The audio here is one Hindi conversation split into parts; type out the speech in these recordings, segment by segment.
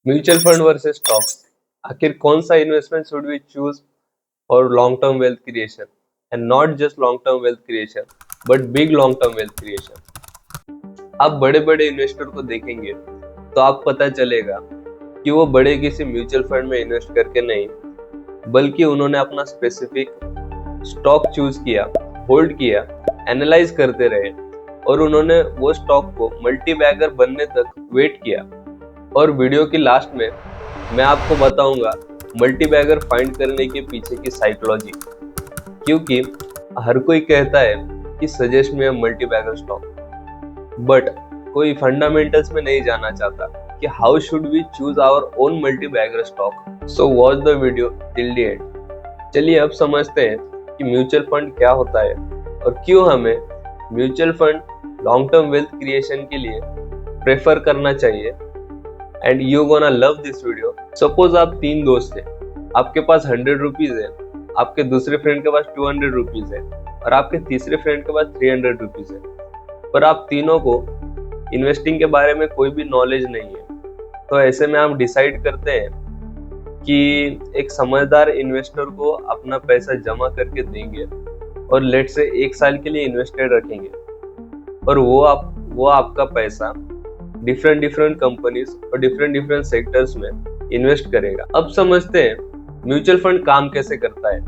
Mutual fund versus stocks. आखिर कौन सा investment should we choose for long term wealth creation and not just long term wealth creation but big long term wealth creation. आप बड़े बड़े इन्वेस्टर को देखेंगे तो आप पता चलेगा कि वो बड़े किसी म्यूचुअल फंड में इन्वेस्ट करके नहीं, बल्कि उन्होंने अपना स्पेसिफिक स्टॉक चूज किया, होल्ड किया, एनालाइज करते रहे और उन्होंने वो स्टॉक को मल्टी बैगर बनने तक वेट किया। और वीडियो की लास्ट में मैं आपको बताऊंगा मल्टी बैगर फाइंड करने के पीछे की साइकोलॉजी, क्योंकि हर कोई कहता है कि suggest me a multi bagger stock, but कोई फंडामेंटल्स में नहीं जाना चाहता कि how should we choose our own multi bagger stock. So watch the video till the end. चलिए अब समझते हैं कि म्यूचुअल फंड क्या होता है और क्यों हमें mutual fund long term wealth creation के लिए प्रेफर करना चाहिए। And you gonna love this video. Suppose आप 3 दोस्त हैं, आपके पास 100 रुपीज है, आपके दूसरे फ्रेंड के पास 200 रुपीज है और आपके तीसरे फ्रेंड के पास 300 रुपीज है, पर आप तीनों को इन्वेस्टिंग के बारे में कोई भी नॉलेज नहीं है। तो ऐसे में हम डिसाइड करते हैं कि एक समझदार इन्वेस्टर को अपना पैसा जमा करके देंगे और लेट से 1 साल के लिए इन्वेस्टेड रखेंगे और वो आपका पैसा डिफरेंट कंपनीज और डिफरेंट सेक्टर्स में इन्वेस्ट करेगा। अब समझते हैं म्यूचुअल फंड काम कैसे करता है।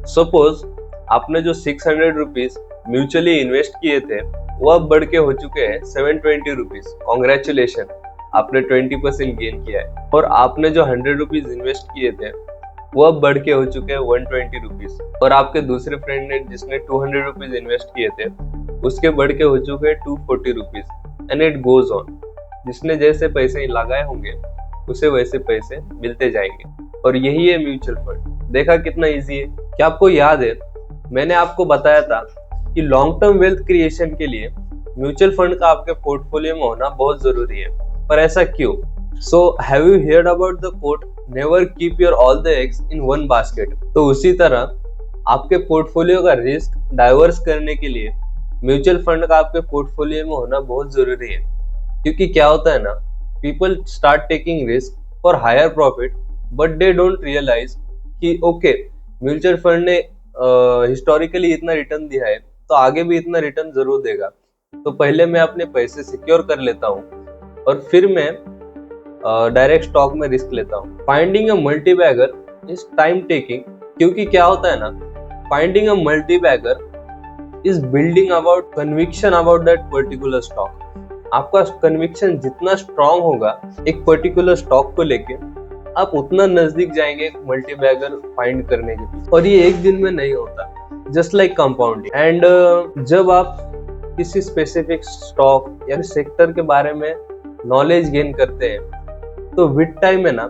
सपोज आपने जो 600 रुपीज म्यूचुअली इन्वेस्ट किए थे वो अब बढ़ के हो चुके हैं 720 रुपीज। कॉन्ग्रेचुलेशन, आपने 20% गेन किया है। और आपने जो 100 रुपीज इन्वेस्ट किए थे वो अब बढ़ के हो चुके हैं 120 रुपीज। और आपके दूसरे फ्रेंड ने जिसने 200 रुपीज इन्वेस्ट किए थे उसके बढ़ के हो चुके हैं 240 rupees and it goes on. जिसने जैसे पैसे लगाए होंगे उसे वैसे पैसे मिलते जाएंगे और यही है म्यूचुअल फंड। देखा कितना इजी है। क्या आपको याद है मैंने आपको बताया था कि लॉन्ग टर्म वेल्थ क्रिएशन के लिए म्यूचुअल फंड का आपके पोर्टफोलियो में होना बहुत जरूरी है, पर ऐसा क्यों? So have you heard about the quote never keep your all the eggs in one basket. तो उसी तरह आपके पोर्टफोलियो का रिस्क डाइवर्स करने के लिए म्यूचुअल फंड का आपके पोर्टफोलियो में होना बहुत जरूरी है। क्योंकि क्या होता है ना, people start taking risk for higher profit but they don't realise कि ओके म्यूचुअल फंड ने हिस्टोरिकली इतना रिटर्न दिया है तो आगे भी इतना रिटर्न जरूर देगा, तो पहले मैं अपने पैसे सिक्योर कर लेता हूँ और फिर मैं डायरेक्ट स्टॉक में रिस्क लेता हूँ। Finding a multi bagger is time taking, क्योंकि क्या होता है ना, finding a multi bagger is building about conviction about that particular stock. आपका कन्विक्शन जितना स्ट्रांग होगा एक पर्टिकुलर स्टॉक को लेके, आप उतना नजदीक जाएंगे एक मल्टी बैगर फाइंड करने के पीछे। और ये एक दिन में नहीं होता, जस्ट लाइक कंपाउंडिंग। एंड जब आप किसी स्पेसिफिक स्टॉक या सेक्टर के बारे में नॉलेज गेन करते हैं तो विद टाइम है ना,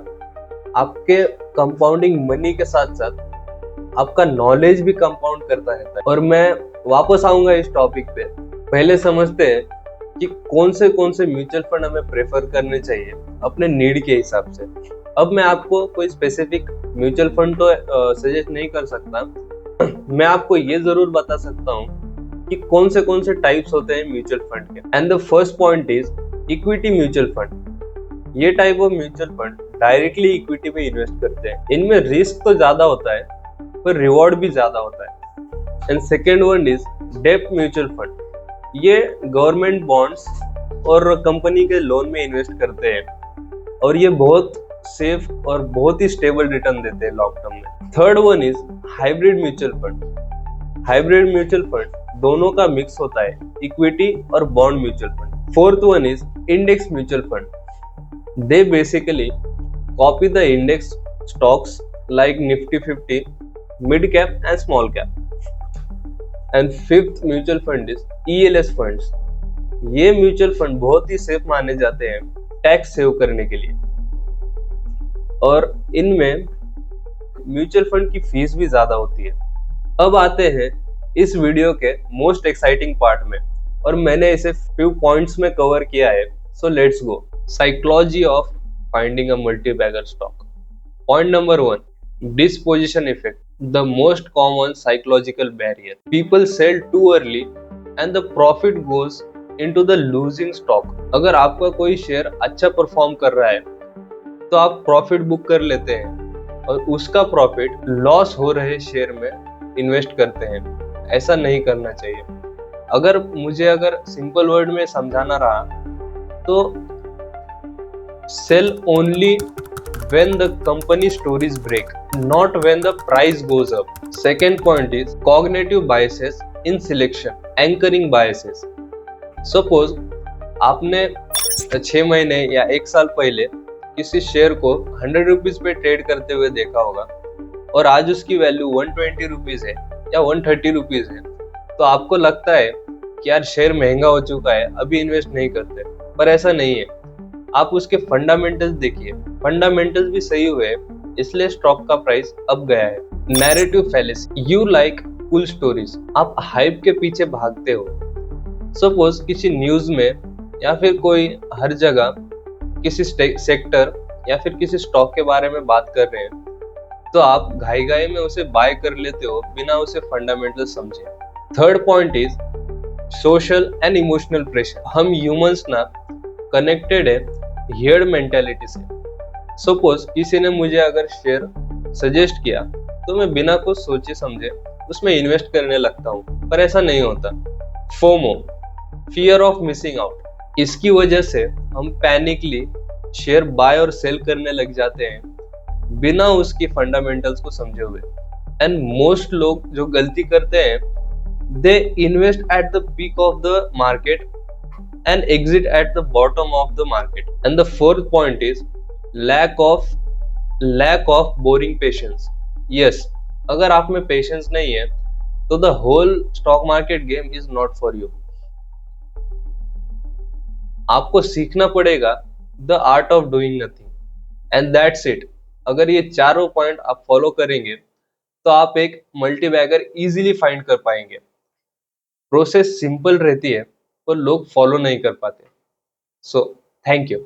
आपके कंपाउंडिंग मनी के साथ साथ आपका नॉलेज भी कंपाउंड करता रहता है। और मैं वापस आऊंगा इस टॉपिक पे। पहले समझते हैं कि कौन से म्यूचुअल फंड हमें प्रेफर करने चाहिए अपने नीड के हिसाब से। अब मैं आपको कोई स्पेसिफिक म्यूचुअल फंड तो सजेस्ट नहीं कर सकता, मैं आपको ये जरूर बता सकता हूँ कि कौन से टाइप्स होते हैं म्यूचुअल फंड के। And the first point is equity mutual fund. ये type of mutual fund directly equity में इन्वेस्ट करते हैं। इनमें रिस्क तो ज्यादा होता है पर रिवॉर्ड भी ज्यादा होता है। एंड सेकेंड वन इज डेब्ट म्यूचुअल फंड। ये गवर्नमेंट बॉन्ड्स और कंपनी के लोन में इन्वेस्ट करते हैं और ये बहुत सेफ और बहुत ही स्टेबल रिटर्न देते हैं लॉन्ग टर्म में। Third one is hybrid mutual fund. Hybrid mutual fund दोनों का मिक्स होता है, इक्विटी और bond mutual fund. Fourth one is index mutual fund. They basically copy the index stocks like Nifty 50, mid cap and small cap. And fifth mutual fund is ELS funds. ये म्यूचुअल फंड बहुत ही सेफ माने जाते हैं टैक्स सेव करने के लिए और इनमें म्यूचुअल फंड की फीस भी ज्यादा होती है। अब आते हैं इस वीडियो के मोस्ट एक्साइटिंग पार्ट में और मैंने इसे फ्यू पॉइंट्स में कवर किया है। So let's go. Psychology of finding a multi bagger stock. Point number 1, disposition effect, the most common psychological barrier. People sell too early and the profit goes into the losing stock. अगर आपका कोई शेयर अच्छा परफॉर्म कर रहा है तो तो आप प्रॉफिट बुक कर लेते हैं और उसका प्रॉफिट लॉस हो रहे शेयर में इन्वेस्ट करते हैं। ऐसा नहीं करना चाहिए। अगर सिंपल वर्ड में समझाना रहा तो sell only when the company stories break, not when the price goes up. Second point is cognitive biases in selection, anchoring biases. Suppose आपने 6 महीने या 1 साल पहले किसी शेयर को 100 रुपीज पे ट्रेड करते हुए देखा होगा और आज उसकी वैल्यू 120 रुपीज है या 130 रुपीज है, तो आपको लगता है कि यार शेयर महंगा हो चुका है, अभी इन्वेस्ट नहीं करते। पर ऐसा नहीं है। आप उसके फंडामेंटल्स देखिए, फंडामेंटल्स भी सही हुए इसलिए स्टॉक का प्राइस अब गया है। Narrative fallacy, you like cool stories, आप हाइप के पीछे भागते हो। सपोज किसी न्यूज में या फिर कोई हर जगह किसी सेक्टर या फिर किसी स्टॉक के बारे में बात कर रहे हैं, तो आप घाई में उसे बाय कर लेते हो बिना उसे फंडामेंटल समझे। Third point is social and emotional pressure. हम ह्यूमंस ना कनेक्टेड है हियर्ड मेंटेलिटी से। सपोज किसी ने मुझे अगर शेयर सजेस्ट किया तो मैं बिना कुछ सोचे समझे उसमें इन्वेस्ट करने लगता हूँ, पर ऐसा नहीं होता। FOMO, fear of missing out, इसकी वजह से हम पैनिकली शेयर बाय और सेल करने लग जाते हैं बिना उसकी फंडामेंटल्स को समझे हुए। एंड मोस्ट लोग जो गलती करते हैं, they invest at the peak of the market and exit at the bottom of the market. And the fourth point is lack of boring patience. Yes, अगर आप में patience नहीं है तो the whole stock market game is not for you. आपको सीखना पड़ेगा the art of doing nothing, and that's it. अगर ये चारों पॉइंट आप फॉलो करेंगे तो आप एक मल्टी बैगर इजीली फाइंड कर पाएंगे। प्रोसेस सिंपल रहती है पर लोग फॉलो नहीं कर पाते। So thank you.